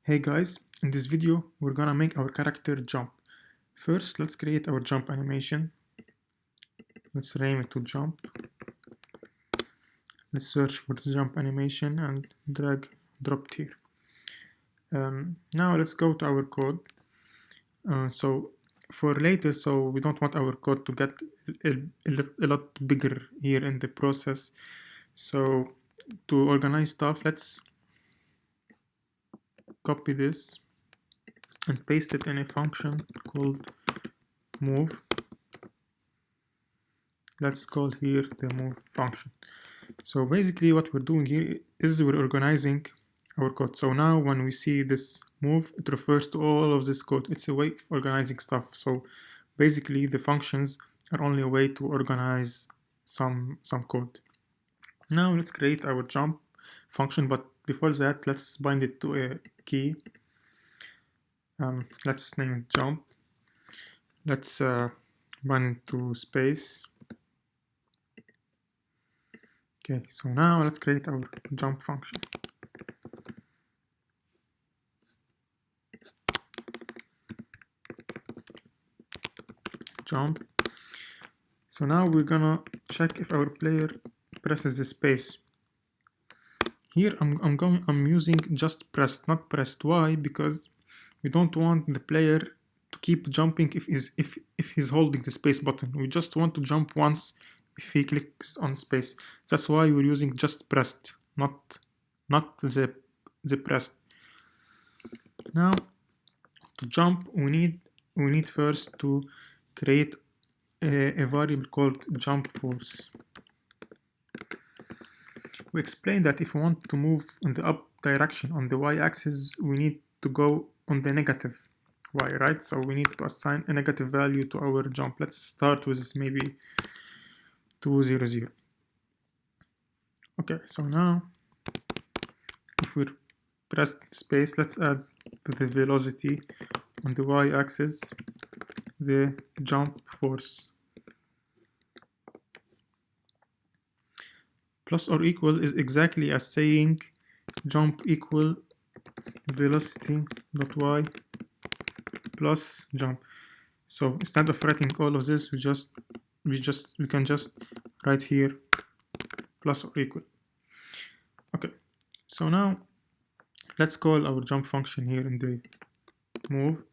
Hey guys, in this video we're gonna make our character jump. First, let's create our jump animation. Let's rename it to jump. Let's search for the jump animation and drop it here. Now let's go to our code. So for later, so we don't want our code to get a lot bigger here in the process. So to organize stuff, let's copy this and paste it in a function called move. Let's call here the move function. So basically what we're doing here is we're organizing our code. So now when we see this move, it refers to all of this code. It's a way of organizing stuff. So basically the functions are only a way to organize some code. Now let's create our jump function, but before that let's bind it to a key. Let's name it jump. Let's bind it to space. Okay, so now let's create our jump function. Jump. So now we're gonna check if our player presses the space. Here I'm using just pressed, not pressed. Why? Because we don't want the player to keep jumping if he's holding the space button. We just want to jump once if he clicks on space. That's why we're using just pressed, not the pressed. Now to jump we need first to create a variable called jump force. We explained that if we want to move in the up direction on the y-axis, we need to go on the negative y, right? So we need to assign a negative value to our jump. Let's start with maybe 200. Okay, so now if we press space, let's add to the velocity on the y-axis the jump force. Plus or equal is exactly as saying jump equal velocity dot y plus jump. So instead of writing all of this, we can just write here plus or equal. Okay, so now let's call our jump function here in the move.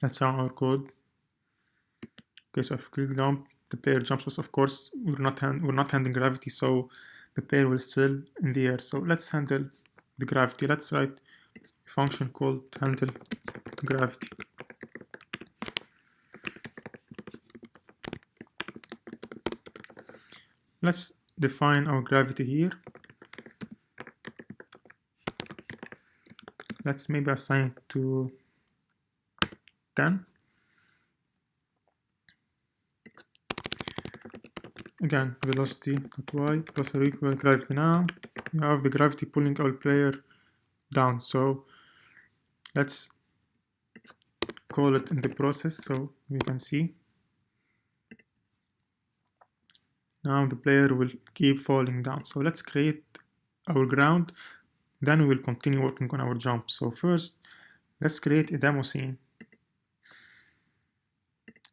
That's our code. Okay, so if we click jump, the player jumps, but of course we're not handling gravity, so the player will still in the air. So let's handle the gravity. Let's write a function called handle gravity. Let's define our gravity here. Let's maybe assign it to 10. Again, velocity dot y plus or equal gravity. Now we have the gravity pulling our player down. So let's call it in the process so we can see. Now the player will keep falling down. So let's create our ground, then we will continue working on our jump. So first, let's create a demo scene.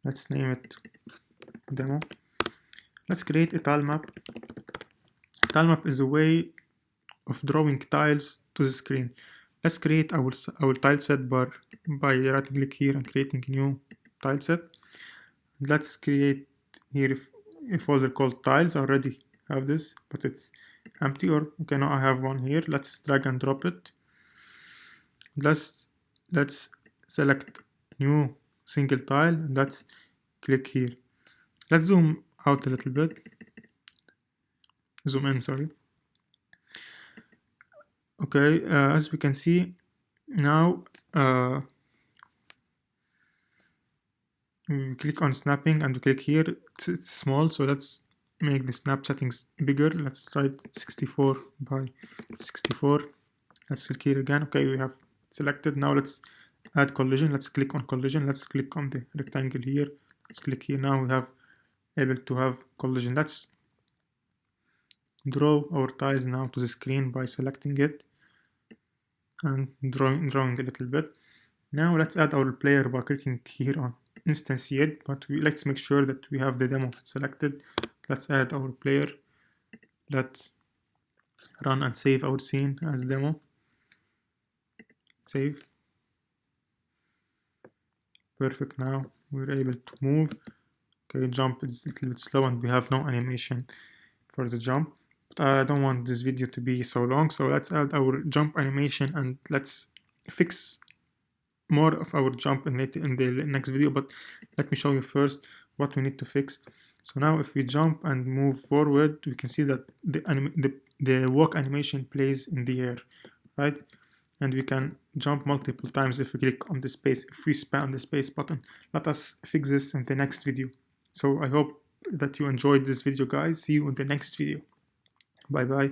Let's name it demo. Let's create a tile map. Tile map is a way of drawing tiles to the screen. Let's create our tile set bar by right click here and creating a new tile set. Let's create here a folder called tiles. I already have this, but it's empty, or okay, now I have one here. Let's drag and drop it. Let's select new single tile and let's click here. Let's zoom out a little bit. Zoom in, sorry. Okay, as we can see now, we click on snapping and we click here. It's small, so let's make the snap settings bigger. Let's write 64 by 64. Let's click here again. Okay, we have selected. Now let's add collision. Let's click on collision. Let's click on the rectangle here. Let's click here. Now we have able to have collision. Let's draw our tiles now to the screen by selecting it and drawing a little bit. Now let's add our player by clicking here on instantiate, but let's make sure that we have the demo selected. Let's add our player. Let's run and save our scene as demo. Save. Perfect. Now we're able to move. Okay, jump is a little bit slow and we have no animation for the jump. But I don't want this video to be so long, so let's add our jump animation and let's fix more of our jump in the next video. But let me show you first what we need to fix. So now if we jump and move forward, we can see that the walk animation plays in the air, right? And we can jump multiple times if we click on the space, if we spam the space button. Let us fix this in the next video. So I hope that you enjoyed this video, guys. See you in the next video. Bye bye.